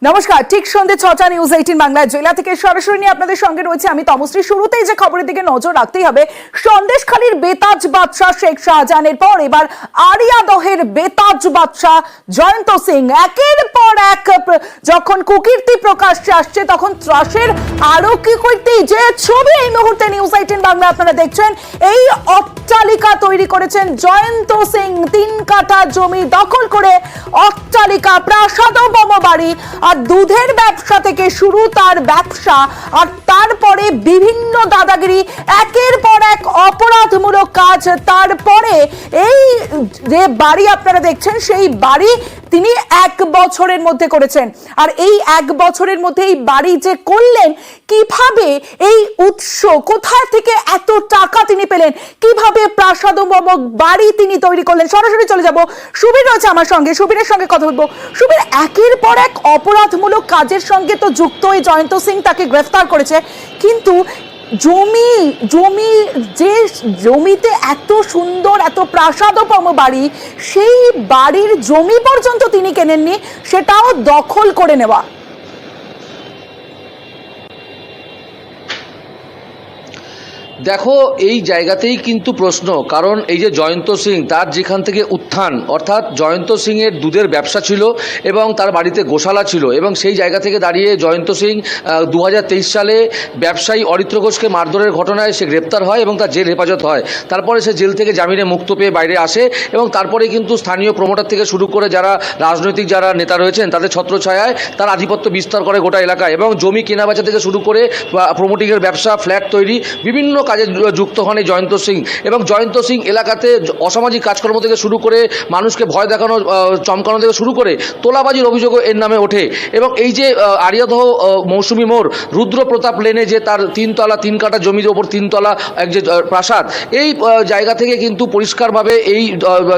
নমস্কার, ঠিক সন্ধ্যে ৬টা নিউজ ১৮ বাংলা জেলা থেকে সরাসরি নিয়ে আপনাদের সঙ্গে রয়েছে আমি তমশ্রী। শুরুতেই যে খবরের দিকে নজর রাখতেই হবে, সন্দেশখালীর বেতাজ বাদশাহ শেখ শাহজাহানের পর এবার আরিয়াদহের বেতাজ বাদশাহ জয়ন্ত সিং একের পর এক যখন কুকীর্তি প্রকাশ্যে আসছে, তখন ত্রাসের আরো কি কীর্তি যে ছবি এই মুহূর্তে নিউজ ১৮ বাংলা আপনারা দেখছেন। এই অট্টালিকা তৈরি করেছেন জয়ন্ত সিং, ৩ কাঠা জমি দখল করে অট্টালিকা, প্রাসাদোপম বাড়ি, আর দুধের ব্যবসা থেকে শুরু তার ব্যবসা, আর তারপরে বিভিন্ন দাদাগিরি, একের পর এক অপরাধমূলক কাজ। তারপরে এই যে বাড়ি আপনারা দেখছেন, সেই বাড়ি তিনি ১ বছরের মধ্যে করেছেন। আর এই ১ বছরের মধ্যে এই বাড়ি যে করলেন, কিভাবে এই উৎস, কোথায় থেকে এত টাকা তিনি পেলেন, কিভাবে প্রাসাদোপম বাড়ি তিনি তৈরি করলেন, সরাসরি চলে যাব। সুবীর রয়েছে আমার সঙ্গে, সুবীরের সঙ্গে কথা বলবো। সুবীর, একের পর এক অপরাধমূলক কাজের সঙ্গে তো যুক্ত এই জয়ন্ত সিং, তাকে গ্রেফতার করেছে, কিন্তু যে জমিতে এত সুন্দর, এত প্রাসাদোপম বাড়ি, সেই বাড়ির জমি পর্যন্ত তিনি কেনেননি, সেটাও দখল করে নেওয়া। দেখো, এই জায়গাতেই কিন্তু প্রশ্ন, কারণ এই যে জয়ন্ত সিং, তার যেখান থেকে উত্থান, অর্থাৎ জয়ন্ত সিংয়ের দুধের ব্যবসা ছিল এবং তার বাড়িতে গোশালা ছিল, এবং সেই জায়গা থেকে দাঁড়িয়ে জয়ন্ত সিং 2023 সালে ব্যবসায়ী অরিত্র ঘোষকে মারধরের ঘটনায় সে গ্রেপ্তার হয় এবং তার জেল হেফাজত হয়। তারপরে সে জেল থেকে জামিনে মুক্ত পেয়ে বাইরে আসে, এবং তারপরে কিন্তু স্থানীয় প্রমোটার থেকে শুরু করে যারা রাজনৈতিক যারা নেতা রয়েছেন, তাদের ছত্রছায়ায় তার আধিপত্য বিস্তার করে গোটা এলাকায়, এবং জমি কেনাবেচা থেকে শুরু করে প্রমোটিংয়ের ব্যবসা, ফ্ল্যাট তৈরি, বিভিন্ন কাজে যুক্ত হন এই জয়ন্ত সিং। এবং জয়ন্ত সিং এলাকাতে অসামাজিক কাজকর্ম থেকে শুরু করে মানুষকে ভয় দেখানো, চমকানো থেকে শুরু করে তোলাবাজির অভিযোগও এর নামে ওঠে। এবং এই যে আরিয়াদহ মৌসুমী মোড়, রুদ্রপ্রতাপ লেনে যে তার 3 তলা 3 কাঠা জমির ওপর 3 তলা এক যে প্রাসাদ, এই জায়গা থেকে কিন্তু পরিষ্কারভাবে এই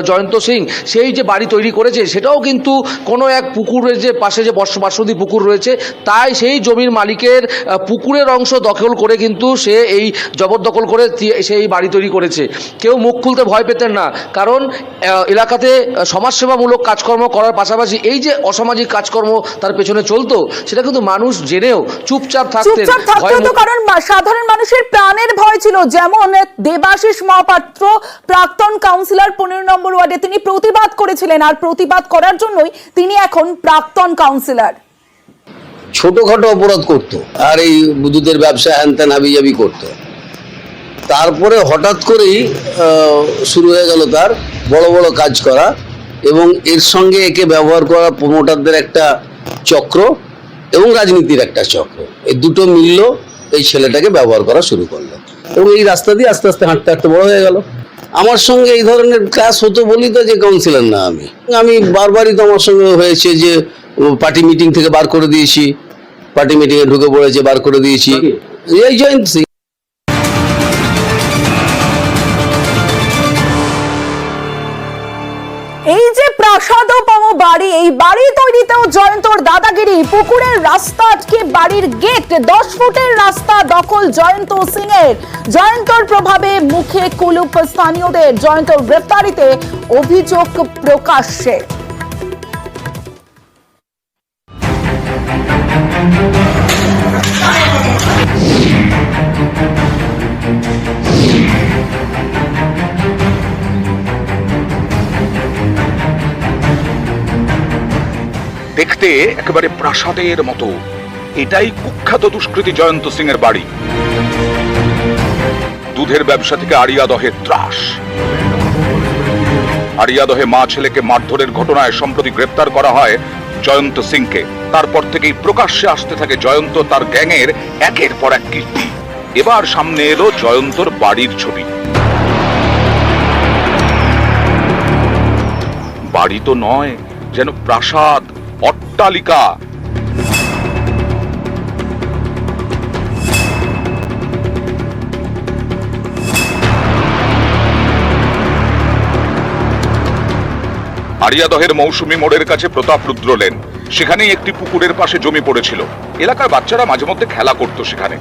জয়ন্ত সিং সেই যে বাড়ি তৈরি করেছে, সেটাও কিন্তু কোনো এক পুকুরের যে পাশে যে পার্শ্ববর্তী পুকুর রয়েছে, তাই সেই জমির মালিকের পুকুরের অংশ দখল করে কিন্তু সে এই জবরদখল করে সেই বাড়ি তৈরি করেছে। কেউ মুখ খুলতে ভয় পেতেন না, কারণ এলাকাতে সমাজসেবামূলক কাজকর্ম করার পাশাপাশি এই যে অসামাজিক কাজকর্ম তার পেছনে চলতো, সেটা কিন্তু মানুষ জেনেও চুপচাপ থাকতেন, কারণ সাধারণ মানুষের প্রাণের ভয় ছিল। যেমন দেবাশিস মহাপাত্র, প্রাক্তন কাউন্সিলর 15 নম্বর ওয়ার্ডে, তিনি প্রতিবাদ করেছিলেন, আর প্রতিবাদ করার জন্যই তিনি এখন প্রাক্তন কাউন্সিলর। ছোটখাটো অপরাধ করতো, আর এই দুধের ব্যবসা হ্যানত্যান হাবিজাবি করতো। তারপরে হঠাৎ করেই শুরু হয়ে গেল তার বড় বড় কাজ করা, এবং এর সঙ্গে একে ব্যবহার করা প্রমোটারদের একটা চক্র এবং রাজনীতির একটা চক্র, এই দুটো মিলল এই ছেলেটাকে ব্যবহার করা শুরু করলো। এবং এই রাস্তা দিয়ে আস্তে আস্তে হাঁটতে হাঁটতে বড় হয়ে গেল। আমার সঙ্গে এই ধরনের ক্লাস হতো বলি তো যে কাউন্সিলর না আমি বারবারই তো আমার সঙ্গে হয়েছে যে পার্টি মিটিং থেকে বার করে দিয়েছি, পার্টি মিটিংয়ে ঢুকে পড়েছে, বার করে দিয়েছি। এই জয়ন্ত সিং। এই যে প্রাসাদোপম বাড়ি, এই বাড়ি তৈরিতেও জয়ন্তর দাদাগিরি, পুকুরের রাস্তা আটকে বাড়ির গেট, 10 ফুটের রাস্তা দখল জয়ন্ত সিং এর। জয়ন্তর প্রভাবে মুখে কুলুপ স্থানীয়দের, জয়ন্তর গ্রেফতারিতে অভিযোগ প্রকাশ্যে। দেখতে একেবারে প্রাসাদের মতো, এটাই কুখ্যাত দুষ্কৃতী জয়ন্ত সিং এর বাড়ি। দুধের ব্যবসা থেকে আরিয়াদহের ত্রাস। আরিয়াদহে মা ছেলেকে মারধরের ঘটনায় সম্প্রতি গ্রেপ্তার করা হয় জয়ন্ত সিংকে। তারপর থেকেই প্রকাশ্যে আসতে থাকে জয়ন্ত তার গ্যাংয়ের একের পর এক কীর্তি। এবার সামনে এলো জয়ন্তর বাড়ির ছবি। বাড়ি তো নয়, যেন প্রাসাদ, অট্টালিকা। আরিয়াদহের মৌসুমী মোড়ের কাছে প্রতাপ রুদ্র লেন, সেখানেই একটি পুকুরের পাশে জমি পড়েছিল। এলাকার বাচ্চারা মাঝে মধ্যে খেলা করত সেখানে।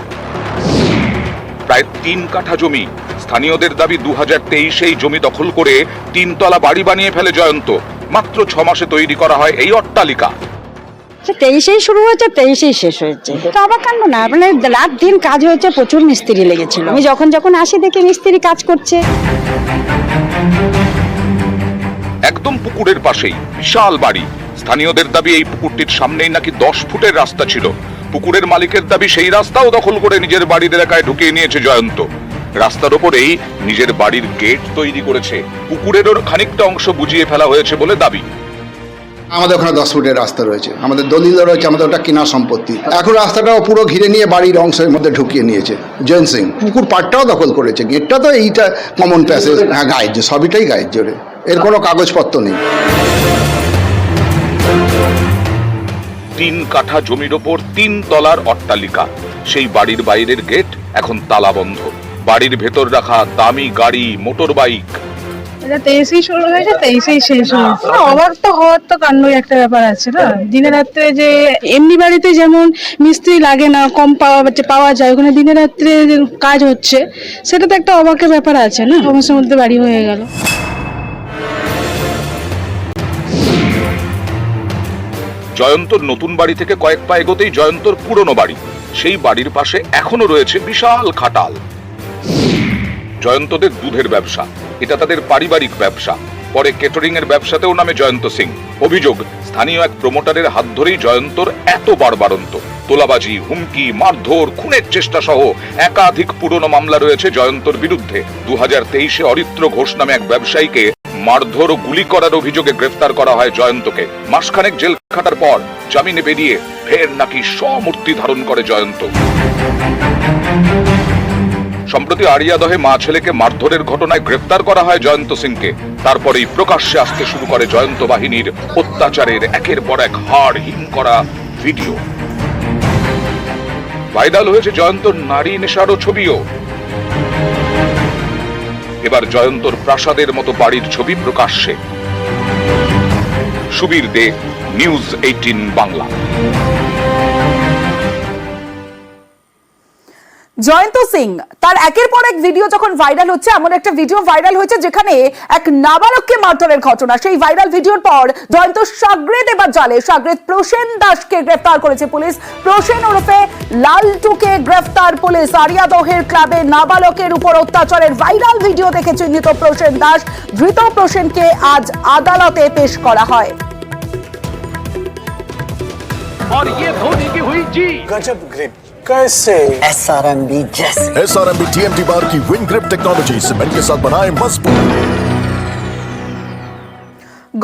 প্রায় 3 কাঠা জমি। স্থানীয়দের দাবি 2023 জমি দখল করে 3 তলা বাড়ি বানিয়ে ফেলে জয়ন্ত। মাত্র 6 মাসে তৈরি করা হয় এই অট্টালিকা। সে 23-এই শুরু হয়েছে, 23-এই শেষ হয়েছে। তো অবাক কাণ্ড না, মানে রাত দিন কাজ হয়েছে, প্রচুর মিস্ত্রি লেগেছিল। আমি যখন আসি দেখি মিস্ত্রি কাজ করছে। একদম পুকুরের পাশেই বিশাল বাড়ি। স্থানীয়দের দাবি এই পুকুরটির সামনেই নাকি 10 ফুটের রাস্তা ছিল। পুকুরের মালিকের দাবি সেই রাস্তাও দখল করে নিজের বাড়ির এলাকায় ঢুকিয়ে নিয়েছে জয়ন্ত। রাস্তার ওপরেই নিজের বাড়ির গেট তৈরি করেছে। পুকুরেরও খানিকটা অংশ বুঝিয়ে ফেলা হয়েছে বলে দাবি। আমাদের ওখানে 10 ফুটের রাস্তা রয়েছে, আমাদের দলিল রয়েছে, আমাদের ওটা কেনা সম্পত্তি। এখন রাস্তাটাও পুরো ঘিরে নিয়ে বাড়ির অংশের মধ্যে ঢুকিয়ে নিয়েছে জৈন সিং। পুকুর পাড়টাও দখল করেছে। গেটটা তো এইটা কমন প্যাসেজ, হ্যাঁ গাইড, সবইটাই গাইড জোরে, এর কোনো কাগজপত্র নেই। 3 কাঠা জমির ওপর 3 তলার অট্টালিকা। সেই বাড়ির বাইরের গেট এখন তালাবন্ধ। বাড়ির ভেতর রাখা দামি গাড়ি, মোটর বাইক। এটা 23-এই শুরু হয়েছে, 23-এই শেষ হয়েছে। অবাক তো হওয়ার তো কাণ্ডই একটা ব্যাপার আছে না। দিনে রাত্রে যে এমনি বাড়িতে যেমন মিস্ত্রি লাগে না, কম পাওয়া যায়, ওখানে দিনে রাত্রে কাজ হচ্ছে, সেটা তো একটা অবাকের ব্যাপার আছে না। সমস্যার মধ্যে বাড়ি হয়ে গেল। জয়ন্তর নতুন বাড়ি থেকে কয়েক পা এগোতেই জয়ন্তর পুরনো বাড়ি। সেই বাড়ির পাশে এখনো রয়েছে বিশাল খাটাল। জয়ন্তদের দুধের ব্যবসা, এটা তাদের পারিবারিক ব্যবসা। পরে কেটারিং এর ব্যবসাতেও নামে জয়ন্ত সিং। অভিযোগ, স্থানীয় এক প্রমোটারের হাত ধরেই জয়ন্তর এত বাড়বাড়ন্ত। তোলাবাজি, হুমকি, মারধর, খুনের চেষ্টা সহ একাধিক পুরনো মামলা রয়েছে জয়ন্তর বিরুদ্ধে। 2023-এ অরিত্র ঘোষ নামে এক ব্যবসায়ীকে মারধর ও গুলি করার অভিযোগে গ্রেফতার করা হয় জয়ন্তকে। মাসখানেক জেল খাটার পর জামিনে বেরিয়ে ফের নাকি স্বমূর্তি ধারণ করে জয়ন্ত। সম্প্রতি আড়িয়াদহে মা ছেলেকে মারধরের ঘটনায় গ্রেফতার করা হয় জয়ন্ত সিংকে। তারপরেই প্রকাশ্যে আসতে শুরু করে জয়ন্ত বাহিনীর অত্যাচারের একের পর এক হাড় হিম করা ভিডিও। ভাইরাল হয়েছে জয়ন্তর নারী নেশারও ছবিও। এবার জয়ন্তর প্রাসাদের মতো বাড়ির ছবি প্রকাশ্যে। সুবীর দে, নিউজ 18 বাংলা। জয়ন্ত সিং তার একের পর এক ভিডিও যখন ভাইরাল হচ্ছে, এমন একটা ভিডিও ভাইরাল হয়েছে যেখানে এক নাবালককে মারধরের ঘটনা। সেই ভাইরাল ভিডিওর পর জয়ন্ত সাগরেদ এবার জালে। সাগরেদ প্রসেন দাসকে গ্রেফতার করেছে পুলিশ। প্রসেন ওরফে লালটুকে গ্রেফতার পুলিশ। আড়িয়াদহের ক্লাবে নাবালকের উপর অত্যাচারের ভাইরাল ভিডিও দেখে চিহ্নিত প্রসেন দাস। ধৃত প্রসেনকে আজ আদালতে পেশ করা হয়। और ये धोनी की हुई जी गजब ग्रिप कैसे SRMB जैसे SRMB TMT बार की विंग ग्रिप टेक्नोलॉजी सीमेंट के साथ बनाए मजबूत।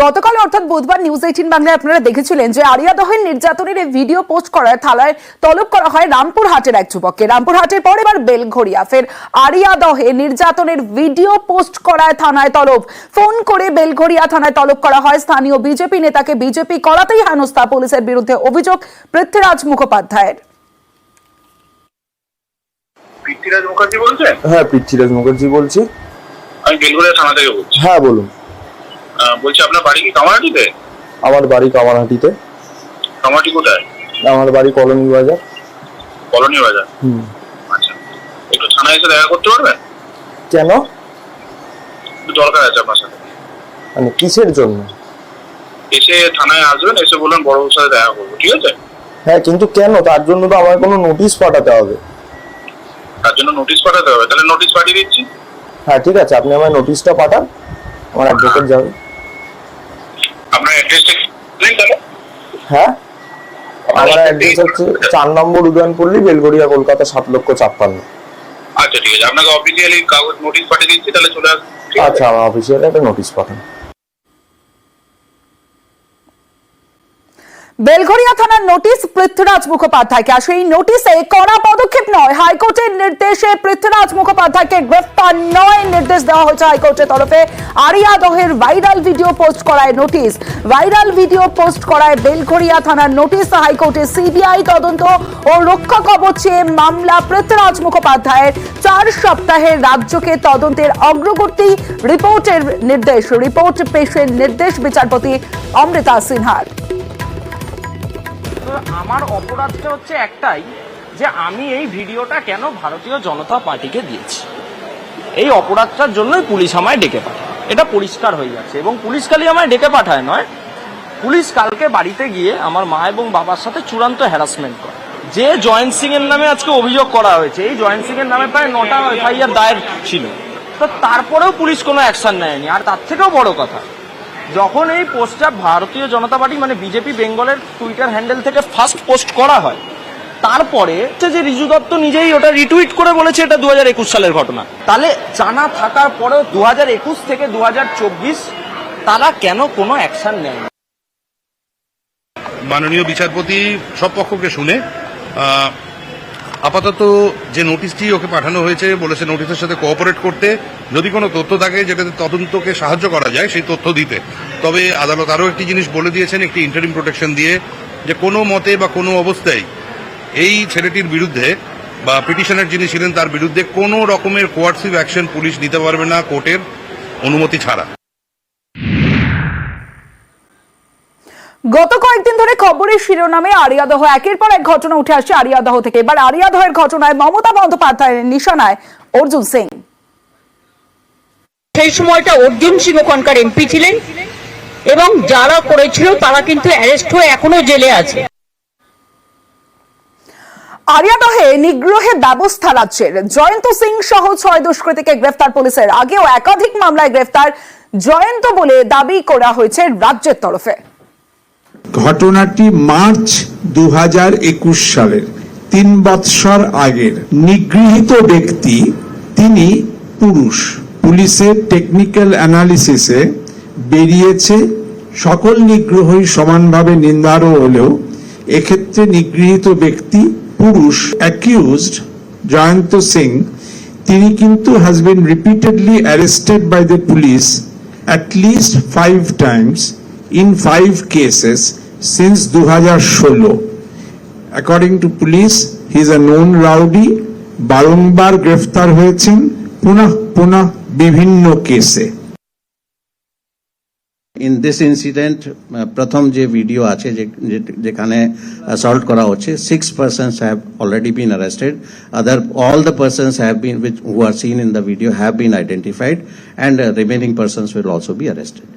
গতকাল অর্থাৎ বুধবার নিউজ 18 বাংলায় আপনারা দেখেছিলেন যে আড়িয়াদহের নির্যাতনের এই ভিডিও পোস্ট করার থালায় তলব করা হয় রামপুরহাটের এক যুবককে। রামপুরহাটের পর এবার বেলঘড়িয়া, ফের আড়িয়াদহে নির্যাতনের ভিডিও পোস্ট করায় থানায় তলব। ফোন করে বেলঘড়িয়া থানায় তলব করা হয় স্থানীয় বিজেপি নেতাকে। বিজেপি করাতেই হেনস্থা পুলিশের বিরুদ্ধে অভিযোগ পৃথ্বীরাজ মুখোপাধ্যায়ের। পৃথ্বীরাজ মুখার্জি বলছেন? হ্যাঁ, পৃথ্বীরাজ মুখার্জি বলছি। আমি বেলঘড়িয়া থানা থেকে বলছি। হ্যাঁ বলুন। বলছি আপনার বাড়ি কি কামারহাটিতে? আমার বাড়ি কামারহাটিতে। কামারহাটি কোথায়? আমার বাড়ি কলোনি বাজার। কলোনি বাজার? আচ্ছা, একটু থানায় এসে দেখা করতে পারবেন? কেন? একটু দরকার আছে আপনার সাথে। মানে কিসের জন্য? এসে থানায় আসবেন, এসে বলবেন বড়বাবুর সাথে দেখা করবো, ঠিক আছে? হ্যাঁ, কিন্তু কেন? তার জন্য তো আমার কোনো নোটিশ পাঠাতে হবে। তার জন্য নোটিশ পাঠাতে হবে? তাহলে নোটিশ পাঠিয়ে দিচ্ছি। হ্যাঁ ঠিক আছে, আপনি আমার নোটিশটা পাঠান, আমার অ্যাডভোকেট যাবে। আপনার অ্যাড্রেসটা দিন তাহলে। হ্যাঁ, আমার অ্যাড্রেস হচ্ছে 4 নম্বর উদয়নপল্লী, বেলঘড়িয়া, কলকাতা 7,56,000। আচ্ছা ঠিক আছে, আপনাকে অফিসিয়ালি কাগজ নোটিশ পাঠিয়ে দিচ্ছি, তাহলে চলে আসুন। আচ্ছা, আমার অফিসিয়ালি একটা নোটিশ পাঠান। বেলঘড়িয়া থানার নোটিশ পৃথ্বীরাজ মুখোপাধ্যায়কে। আর সেই নোটিশে কড়া পদক্ষেপ নয়, হাইকোর্টের নির্দেশে পৃথ্বীরাজ মুখোপাধ্যায়কে গ্রেফতার নয় নির্দেশ দেওয়া হয়েছে হাইকোর্টের তরফে। আড়িয়াদহের ভাইরাল ভিডিও পোস্ট করায় নোটিশ। ভাইরাল ভিডিও পোস্ট করায় বেলঘড়িয়া থানার নোটিশ। হাইকোর্টে সিবিআই তদন্ত ও রক্ষা কবচে মামলা। পৃথ্বীরাজ মুখোপাধ্যায়ের 4 সপ্তাহের রাজ্যকে তদন্তের অগ্রগতি রিপোর্টের নির্দেশ। রিপোর্ট পেশের নির্দেশ বিচারপতি অমৃতা সিনহার। আমার অপরাধটা হচ্ছে একটাই, যে আমি এই ভিডিওটা কেন ভারতীয় জনতা পার্টিকে দিয়েছি। এই অপরাধটার জন্যই পুলিশ আমায় ডেকে পাঠায়, এটা পরিষ্কার হয়ে যাচ্ছে। এবং পুলিশ খালি আমায় ডেকে পাঠায় নয়, পুলিশ কালকে বাড়িতে গিয়ে আমার মা এবং বাবার সাথে চূড়ান্ত হ্যারাসমেন্ট করে। যে জয়েন্ট সিং এর নামে আজকে অভিযোগ করা হয়েছে, এই জয়েন্ট সিং এর নামে প্রায় 9টা এফআইআর দায়ের ছিল, তো তারপরেও পুলিশ কোনো অ্যাকশন নেয়নি। আর তার থেকেও বড় কথা, যখন এই পোস্টটা ভারতীয় জনতা পার্টি মানে বিজেপি বেঙ্গলের টুইটার হ্যান্ডেল থেকে ফার্স্ট পোস্ট করা হয়, তারপরে যে রিজু দত্ত নিজেই ওটা রিটুইট করে বলেছে এটা 2021 সালের ঘটনা। তাহলে জানা থাকার পরেও 2021 থেকে 2024 তারা কেন কোনো অ্যাকশন নেয়? মাননীয় বিচারপতি সব পক্ষকে শুনে আপাতত যে নোটিশটি ওকে পাঠানো হয়েছে বলেছে নোটিশের সাথে কোঅপারেট করতে, যদি কোনো তথ্য থাকে যেটাতে তদন্তকে সাহায্য করা যায় সেই তথ্য দিতে। তবে আদালত আরও একটি জিনিস বলে দিয়েছেন, একটি ইন্টারিম প্রোটেকশন দিয়ে, যে কোনো মতে বা কোনো অবস্থায় এই ছেলেটির বিরুদ্ধে বা পিটিশনার যিনি ছিলেন তার বিরুদ্ধে কোনো রকমের কোয়ার্সিভ অ্যাকশন পুলিশ নিতে পারবে না কোর্টের অনুমতি ছাড়া। গত কয়েকদিন ধরে খবরের শিরোনামে আরিয়াদহ, একের পর এক ঘটনা উঠে আসছে আরিয়াদহ থেকে। এবার আরিয়াদহের ঘটনায় মমতা বন্দ্যোপাধ্যায়ের নিশানায় অর্জুন সিং। সেই সময়টা অর্জুন সিং ওখানকার এমপি ছিলেন এবং যারা করেছিল তারা কিন্তু অ্যারেস্ট হয়ে এখনো জেলে আছে। আরিয়াদহে নিগ্রহে ব্যবস্থা রাজ্যের। জয়ন্ত সিং সহ 6 দুষ্কৃতীকে গ্রেফতার পুলিশের। আগেও একাধিক মামলায় গ্রেফতার জয়ন্ত বলে দাবি করা হয়েছে রাজ্যের তরফে। ঘটনাটি মার্চ 2021 সালের 3 বৎসর আগের। নিগৃহীত ব্যক্তি তিনি পুরুষ। পুলিশের টেকনিক্যাল অ্যানালিসিসে বেরিয়েছে সকল নিগ্রহই সমানভাবে নিন্দারও হলেও এক্ষেত্রে নিগৃহীত ব্যক্তি পুরুষ। অ্যাকিউজড জয়ন্ত সিং তিনি কিন্তু has been repeatedly arrested by the police at least 5 times in 5 cases since 2016. According to police, he is a known rowdy. বারংবার গ্রেফতার হয়েছেন পুনঃ বিভিন্ন কেসে। In this incident, প্রথম যে ভিডিও আছে যেখানে assault করা হচ্ছে, 6 persons have already been arrested. All the persons have been who are seen in the video have been identified, and remaining persons will also be arrested.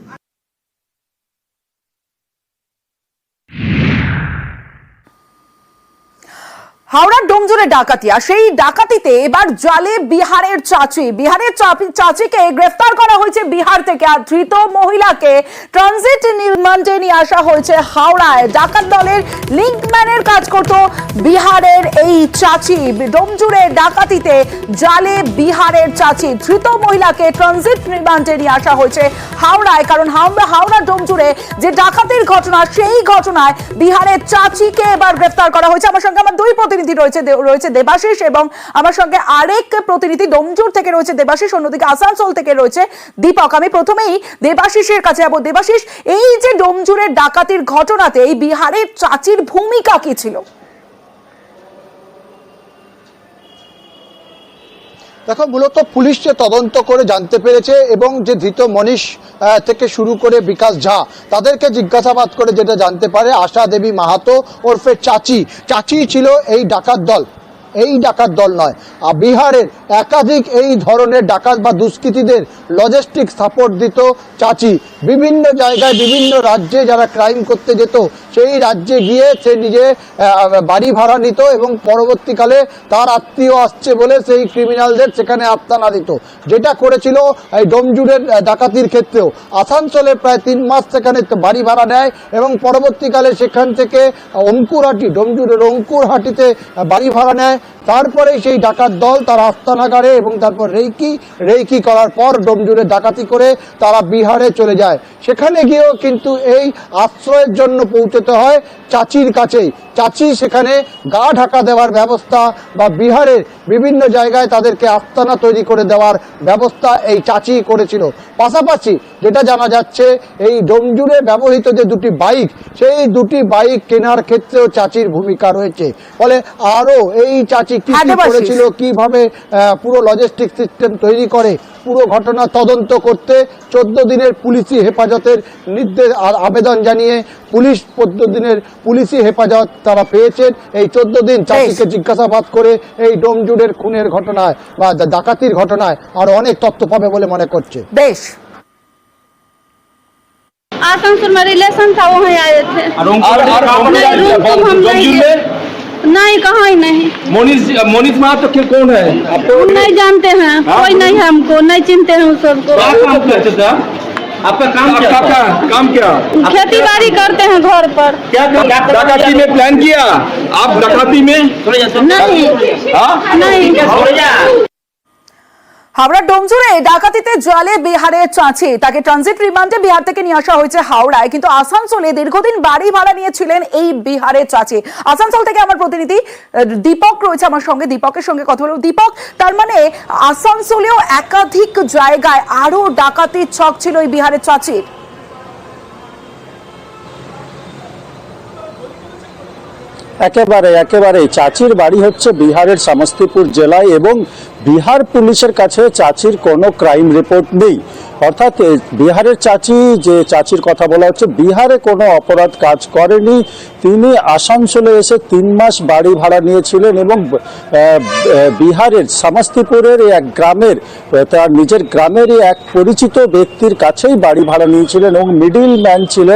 হাওড়ার ডোমজুড়ে ডাকাতি, আর সেই ডাকাতিতে এবার জালে বিহারের চাচি। বিহারের চাচিকে গ্রেফতার করা হয়েছে বিহার থেকে, আর ধৃত মহিলাকে ট্রানজিট রিমান্ডে নিয়ে আসা হয়েছে হাওড়ায়। ডাকাত দলের লিঙ্কম্যানের কাজ করত বিহারের এই চাচি। ডোমজুড়ে ডাকাতিতে জালে বিহারের চাচি, ধৃত মহিলাকে ট্রানজিট রিমান্ডে নিয়ে আসা হয়েছে হাওড়ায়। কারণ হাওড়া ডোমজুড়ে যে ডাকাতির ঘটনা, সেই ঘটনায় বিহারের চাচিকে এবার গ্রেফতার করা হয়েছে। আমার সঙ্গে আমার দুই প্রতিনিধি রয়েছে দেবাশিস, এবং আমার সঙ্গে আরেক প্রতিনিধি ডোমজুর থেকে রয়েছে দেবাশিস, অন্যদিকে আসানসোল থেকে রয়েছে দীপক। আমি প্রথমেই দেবাশিসের কাছে যাবো। দেবাশিস, এই যে ডোমজুরের ডাকাতির ঘটনাতে এই বিহারের চাচির ভূমিকা কি ছিল? দেখো, মূলত পুলিশ যে তদন্ত করে জানতে পেরেছে এবং যে ধৃত মনীষ থেকে শুরু করে বিকাশ ঝা তাদেরকে জিজ্ঞাসাবাদ করে যেটা জানতে পারে, আশা দেবী মাহাতো ওরফে চাচি ছিল এই ডাকাত দল। এই ডাকাত দল নয়, বিহারের একাধিক এই ধরনের ডাকাত বা দুষ্কৃতীদের লজিস্টিক সাপোর্ট দিত চাচি। বিভিন্ন জায়গায় বিভিন্ন রাজ্যে যারা ক্রাইম করতে যেত সেই রাজ্যে গিয়ে সে নিজে বাড়ি ভাড়া নিত এবং পরবর্তীকালে তার আত্মীয় আসছে বলে সেই ক্রিমিনালদের সেখানে আস্তানা দিত। যেটা করেছিল এই ডোমজুরের ডাকাতির ক্ষেত্রেও। আসানসোলে প্রায় 3 মাস সেখানে বাড়ি ভাড়া নেয় এবং পরবর্তীকালে সেখান থেকে অঙ্কুরহাটি, ডোমজুরের অঙ্কুরহাটিতে বাড়ি ভাড়া নেয়। তারপরে সেই ডাকাত দল তার আস্তানাগারে এবং তারপর রেইকি করার পর ডোমজুরে ডাকাতি করে তারা বিহারে চলে যায়। সেখানে গিয়েও কিন্তু এই আশ্রয়ের জন্য পৌঁছতে হয় চাচির কাছেই। চাচি সেখানে গা ঢাকা দেওয়ার ব্যবস্থা বা বিহারের বিভিন্ন জায়গায় তাদেরকে আস্তানা তৈরি করে দেওয়ার ব্যবস্থা এই চাচি করেছিল। পাশাপাশি যেটা জানা যাচ্ছে, এই ডোমজুরে ব্যবহৃত যে 2টি বাইক, সেই 2টি বাইক কেনার ক্ষেত্রেও চাচির ভূমিকা রয়েছে। ফলে আরো এই চাচি কি করেছিল, কিভাবে পুরো লজিস্টিক সিস্টেম তৈরি করে, পুরো ঘটনা তদন্ত করতে 14 দিনের পুলিশি হেফাজতের নির্দেশ আবেদন জানিয়ে পুলিশ 14 দিনের পুলিশি হেফাজত তারা পেয়েছেন। এই 14 দিন চাচিকে জিজ্ঞাসাবাদ করে এই ডোমজুরের খুনের ঘটনায় বা ডাকাতির ঘটনায় আরো অনেক তথ্য পাবে বলে মনে করছে। বেশ, आसनसोल में रिलेशन था, वहाँ आए थे। नहीं, कहाँ ही नहीं। मोनिश महातो कौन है आपको? नहीं जानते हैं, कोई नहीं है, हमको नहीं चिनते हैं उस सबको। आपका काम क्या? खेती बाड़ी करते हैं घर पर। क्या डकैती में प्लान किया आप? डकैती में नहीं, नहीं। হাওড়ার ডোমজুড়ে ডাকাতিতে জালে বিহারের চাচি, তাকে ট্রানজিট রিমান্ডে বিহার থেকে নিয়ে আসা হয়েছে হাওড়ায়, কিন্তু আসানসোলে দীর্ঘদিন বাড়ি ভাড়া নিয়েছিলেন এই বিহারের চাচি। আসানসোল থেকে আমার প্রতিনিধি দীপক রয়েছে আমার সঙ্গে, দীপকের সঙ্গে কথা বলবো। দীপক, তার মানে আসানসোলেও একাধিক জায়গায় আরো ডাকাতির ছক ছিল এই বিহারের চাচির। একেবারে চাচির বাড়ি হচ্ছে বিহারের সমস্তিপুর জেলায় এবং বিহার পুলিশের কাছে চাচির কোনো ক্রাইম রিপোর্ট নেই। অর্থাৎ বিহারের চাচি, যে চাচির কথা বলা হচ্ছে, বিহারে কোনো অপরাধ কাজ করেনি। তিনি আসানসোলে এসে 3 মাস বাড়ি ভাড়া নিয়েছিলেন এবং বিহারের সমস্তিপুরের এক গ্রামের, তার নিজের গ্রামেরই এক পরিচিত ব্যক্তির কাছেই বাড়ি ভাড়া নিয়েছিলেন এবং মিডিল ম্যান ছিল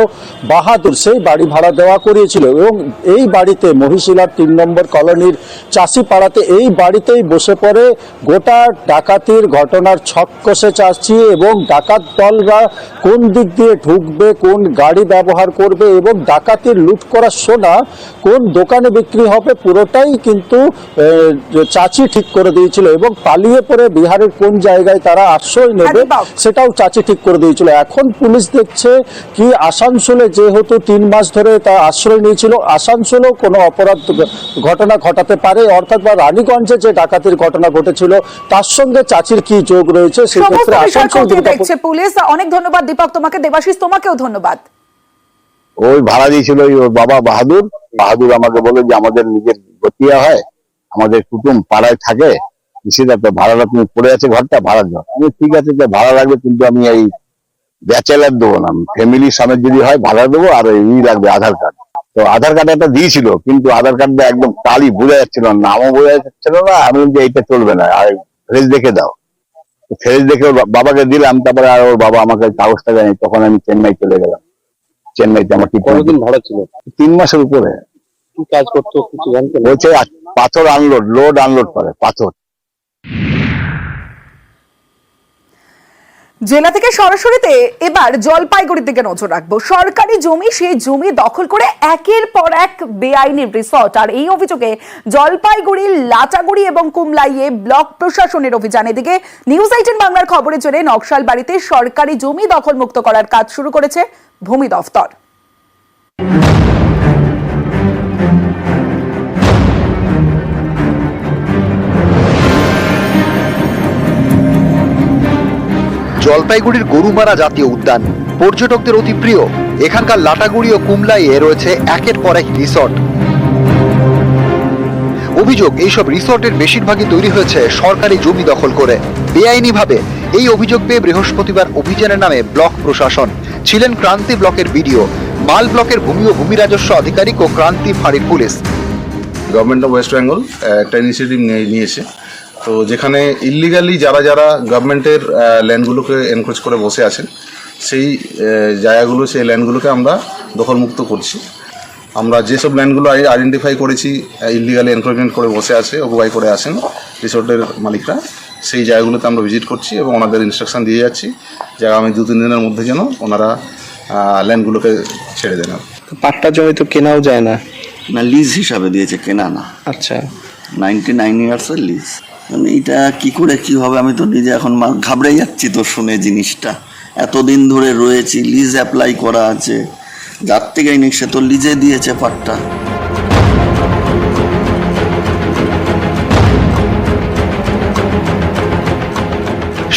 বাহাদুর, সেই বাড়ি ভাড়া দেওয়া করিয়েছিল। এবং এই বাড়িতে মহিশিলার 3 নম্বর কলোনির চাষি পাড়াতে এই বাড়িতেই বসে পড়ে গোটা ডাকাতির ঘটনার ছক কষে চাচ্ছি এবং ডাকাত দলরা কোন দিক দিয়ে ঢুকবে, কোন গাড়ি ব্যবহার করবে এবং ডাকাতির লুট করা সোনা কোন দোকানে বিক্রি হবে, পুরোটাই কিন্তু চাচি ঠিক করে দিয়েছিল। এবং পালিয়ে পড়ে বিহারের কোন জায়গায় তারা আশ্রয় নেবে সেটাও চাচি ঠিক করে দিয়েছিল। এখন পুলিশ দেখছে কি আসানসোলে যেহেতু 3 মাস ধরে তা আশ্রয় নিয়েছিল, আসানসোলেও কোনো অপরাধ ঘটনা ঘটাতে পারে, অর্থাৎ বা রানীগঞ্জে যে ডাকাতির ঘটনা ঘটেছিল তার সঙ্গে চাচির কি যোগ রয়েছে সেক্ষেত্রে আসানসোল দেখছে পুলিশ। অনেক ধন্যবাদ দীপক তোমাকে। দেবাশিস, তোমাকেও ধন্যবাদ। ওই ভাড়া দিয়েছিল ওই ওর বাবা বাহাদুর আমাকে বলে যে আমাদের নিজের গতিয়া হয়, আমাদের কুটুম পাড়ায় থাকে, সেটা তো ভাড়াটা তুমি পড়ে আছে, ঘরটা ভাড়া দাও। আমি ঠিক আছে, ভাড়া লাগবে, কিন্তু আমি এই ব্যাচেলার দেবো না, ফ্যামিলি সমেত যদি হয় ভাড়া দেবো। আর এই লাগবে আধার কার্ড। তো আধার কার্ড একটা দিয়েছিল, কিন্তু আধার কার্ডটা একদম কালি বোঝা যাচ্ছিল, নামও বোঝা যাচ্ছিল না। আমি যে এইটা চলবে না, আর ফ্রেশ দেখে দাও। ফ্রেশ দেখে ওর বাবাকে দিলাম, তারপরে আর ওর বাবা আমাকে কাগজটা দেয়নি। তখন আমি চেন্নাই চলে গেলাম। চেন্নাইতে আমার কতদিন ভাড়া ছিল? 3 মাসের উপরে। কি কাজ করতো কিছু জানতে? বলছে পাথর লোড আনলোড করে পাথর। জেলা থেকে সরাসরিতে এবার জলপাইগুড়ির দিকে নজর রাখবো। সরকারি জমি, সেই জমি দখল করে একের পর এক বেআইনি রিসর্ট, আর এই অভিযোগে জলপাইগুড়ির লাটাগুড়ি এবং কুমলাইয়ে ব্লক প্রশাসনের অভিযান। এদিকে নিউজ 18 বাংলার খবরে চলে নকশালবাড়িতে সরকারি জমি দখল মুক্ত করার কাজ শুরু করেছে ভূমি দফতর। জলপাইগুড়ির গরুমারা জাতীয় উদ্যান পর্যটকদের অতি প্রিয়। এখানকার লাটাগুড়ি ও কুমলাইয়ে রয়েছে একের পর এক রিসর্ট। অভিযোগ, এইসব রিসর্টের বেশিরভাগই তৈরি হয়েছে সরকারি জমি দখল করে বেআইনিভাবে। এই অভিযোগ পেয়ে বৃহস্পতিবার অভিযানের নামে ব্লক প্রশাসন। ছিলেন ক্রান্তি ব্লকের বিডিও, মাল ব্লকের ভূমি ও ভূমি রাজস্ব আধিকারিক ও ক্রান্তি ফাঁড়ির police. Government of West Bengal একটা ইনিশিয়েটিভ নিয়েছে। তো যেখানে ইলিগালি যারা গভর্নমেন্টের ল্যান্ডগুলোকে এনক্রোচ করে বসে আছেন, সেই জায়গাগুলো, সেই ল্যান্ডগুলোকে আমরা দখলমুক্ত করছি। আমরা যেসব ল্যান্ডগুলো আইডেন্টিফাই করেছি ইলিগালি এনক্রোচমেন্ট করে বসে আছে, অকুপাই করে আছেন রিসোর্টের মালিকরা, সেই জায়গাগুলোতে আমরা ভিজিট করছি এবং ওনাদের ইনস্ট্রাকশন দিয়ে যাচ্ছি যে আগামী 2-3 দিনের মধ্যে যেন ওনারা ল্যান্ডগুলোকে ছেড়ে দেন। পাট্টা জমি তো কেনাও যায় না? না, লিজ হিসাবে দিয়েছে, কেনা না। আচ্ছা, 99 ইয়ার্সের লিজ। মানে এটা কি করে কি হবে, আমি তো নিজে এখন ঘাবড়ে যাচ্ছি তো শুনে জিনিসটা। এতদিন ধরে রয়েছি, লিজ অ্যাপ্লাই করা আছে, যার থেকেই নিক সে তো লিজে দিয়েছে পাট্টা।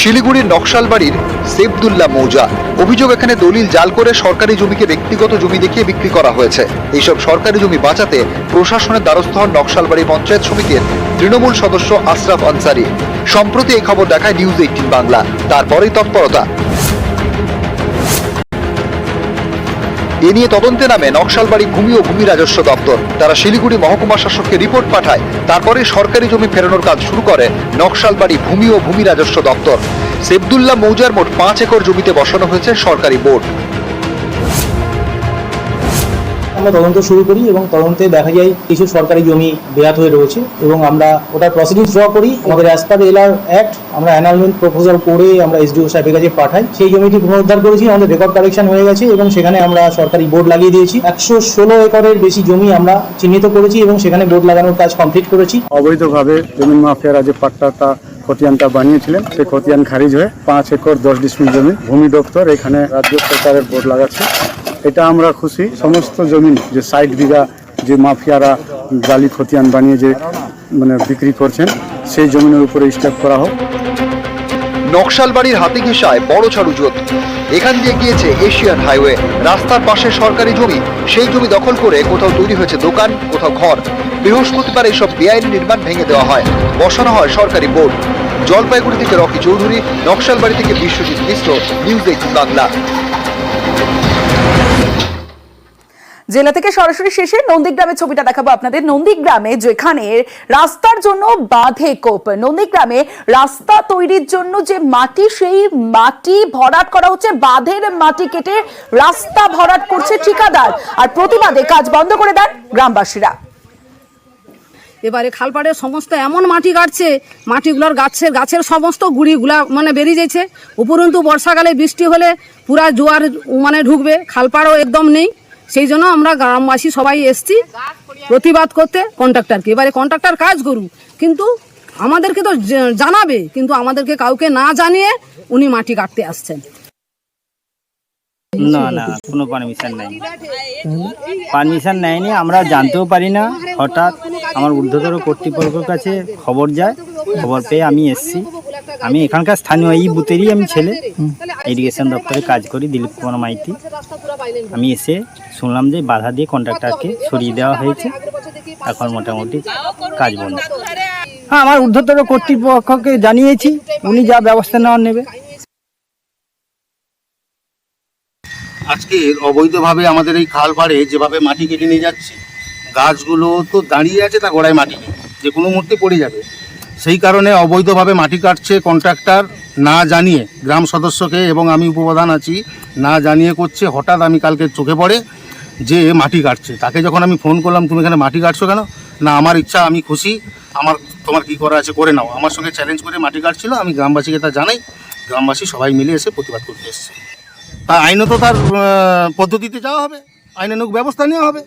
শিলিগুড়ির নকশালবাড়ির সেফদুল্লাহ মৌজা। অভিযোগ, এখানে দলিল জাল করে সরকারি জমিকে ব্যক্তিগত জমি দেখিয়ে বিক্রি করা হয়েছে। এইসব সরকারি জমি বাঁচাতে প্রশাসনের দ্বারস্থ হন নকশালবাড়ি পঞ্চায়েত সমিতির তৃণমূল সদস্য আশরাফ আনসারি। সম্প্রতি এই খবর দেখায় নিউজ 18 বাংলা, তারপরেই তৎপরতা। এ নিয়ে তদন্তে নামে নকশালবাড়ি ভূমি ও ভূমি রাজস্ব দপ্তর। তারা শিলিগুড়ি মহকুমা শাসককে রিপোর্ট পাঠায়। তারপরে সরকারি জমি ফেরানোর কাজ শুরু করে নকশালবাড়ি ভূমি ও ভূমি রাজস্ব দপ্তর। সেফদুল্লাহ মৌজার মোট 5 একর জমিতে বসানো হয়েছে সরকারি বোর্ড। আমরা তদন্ত শুরু করি এবং তদন্তে দেখা যায় কিছু সরকারি জমি বেয়াত হয়ে রয়েছে এবং আমরা ওটা প্রসিডিংস ড্র করি। আমাদের অ্যাজ পার এলআর অ্যাক্ট আমরা অ্যানালমেন্ট প্রপোজাল করে আমরা এসডিও সাহেবের কাছে পাঠাই। সেই জমিটি পুনরুদ্ধার করেছি, আমাদের রেকর্ড কালেকশন হয়ে গেছে এবং সেখানে আমরা সরকারি বোর্ড লাগিয়ে দিয়েছি। 116 একরের বেশি জমি আমরা চিহ্নিত করেছি এবং সেখানে বোর্ড লাগানোর কাজ কমপ্লিট করেছি। অবৈধভাবে জমিন মাফিয়ারা যে পাট্টাটা খতিয়ানটা বানিয়েছিলেন সেই খতিয়ান খারিজ হয়ে 5 একর 10 ডিসমিল জমি ভূমি দপ্তর এখানে রাজ্য সরকারের বোর্ড লাগাচ্ছে। এটা আমরা খুশি। সমস্ত জমি যে 60 বিঘা যে মাফিয়ারা জালি খতিয়ান বানিয়ে যে বিক্রি করছেন সেই জমিনের উপরে স্টেপ করা হোক। নকশালবাড়ির হাতি ঘেঁষায় বড় ছাড়ুজোত। এখান দিয়ে গিয়েছে এশিয়ান হাইওয়ে। রাস্তার পাশে সরকারি জমি, সেই জমি দখল করে কোথাও তৈরি হয়েছে দোকান, কোথাও ঘর। বৃহস্পতিবার এইসব বেআইনি নির্মাণ ভেঙে দেওয়া হয়, বসানো হয় সরকারি বোর্ড। জলপাইগুড়ি থেকে রকি চৌধুরী, নকশালবাড়ি থেকে বিশ্বজিৎ মিশ্র, নিউজ 18 বাংলা। জেলা থেকে সরাসরি শেষে নন্দীগ্রামের ছবিটা দেখাবো আপনাদের। নন্দীগ্রামে যেখানে রাস্তার জন্য বাঁধে কোপ, নন্দীগ্রামে রাস্তা তৈরির জন্য যে মাটি, সেই মাটি ভরাট করা হচ্ছে, বাঁধের মাটি কেটে রাস্তা ভরাট করছে ঠিকাদার, আর প্রতিবাদে কাজ বন্ধ করে দেন গ্রামবাসীরা। এবারে খালপাড়ের সমস্ত এমন মাটি কাটছে, মাটিগুলোর গাছের সমস্ত গুড়িগুলা বেরিয়ে যাচ্ছে। উপরন্তু বর্ষাকালে বৃষ্টি হলে পুরা জোয়ার ঢুকবে, খালপাড়ও একদম নেই। সেই জন্য আমরা গ্রামবাসী সবাই এসছি প্রতিবাদ করতে কন্ট্রাক্টরকে। এবারে কন্ট্রাক্টর কাজ করুক, কিন্তু আমাদেরকে তো জানাবে, কিন্তু আমাদেরকে কাউকে না জানিয়ে উনি মাটি কাটতে আসছেন। না না, কোনো পারমিশন নেয়নি, আমরা জানতেও পারি না। হঠাৎ আমার ঊর্ধ্বতর কর্তৃপক্ষের কাছে খবর যায়, খবর পেয়ে আমি এসছি। আমি এখানকার স্থানীয় এই বুথেরই আমি ছেলে, ইরিগেশন দপ্তরে কাজ করি, দিলীপ কুমার মাইতি। আমি এসে শুনলাম যে বাধা দিয়ে কন্ট্রাক্টরকে সরিয়ে দেওয়া হয়েছে, এখন মোটামুটি কাজ বন্ধ। হ্যাঁ, আমার ঊর্ধ্বতর কর্তৃপক্ষকে জানিয়েছি, উনি যা ব্যবস্থা নেওয়ার নেবে। আজকে অবৈধভাবে আমাদের এই খাল পাড়ে যেভাবে মাটি কেটে নিয়ে যাচ্ছে, গাছগুলো তো দাঁড়িয়ে আছে, তা গোড়ায় মাটি নেই, যে কোনো মুহূর্তে পড়ে যাবে। সেই কারণে অবৈধভাবে মাটি কাটছে কন্ট্রাক্টর, না জানিয়ে গ্রাম সদস্যকে, এবং আমি উপপ্রধান আছি, না জানিয়ে করছে। হঠাৎ আমি কালকে চোখে পড়ে যে মাটি কাটছে, তাকে যখন আমি ফোন করলাম, তুমি এখানে মাটি কাটছো কেন? না, আমার ইচ্ছা, আমি খুশি, তোমার কি করা আছে করে নাও। আমার সঙ্গে চ্যালেঞ্জ করে মাটি কাটছিল। আমি গ্রামবাসীকে তা জানাই, গ্রামবাসী সবাই মিলে এসে প্রতিবাদ করতে এসছে। তা আইনত তার পদ্ধতিতে যাওয়া হবে, আইনানুগ ব্যবস্থা নেওয়া হবে।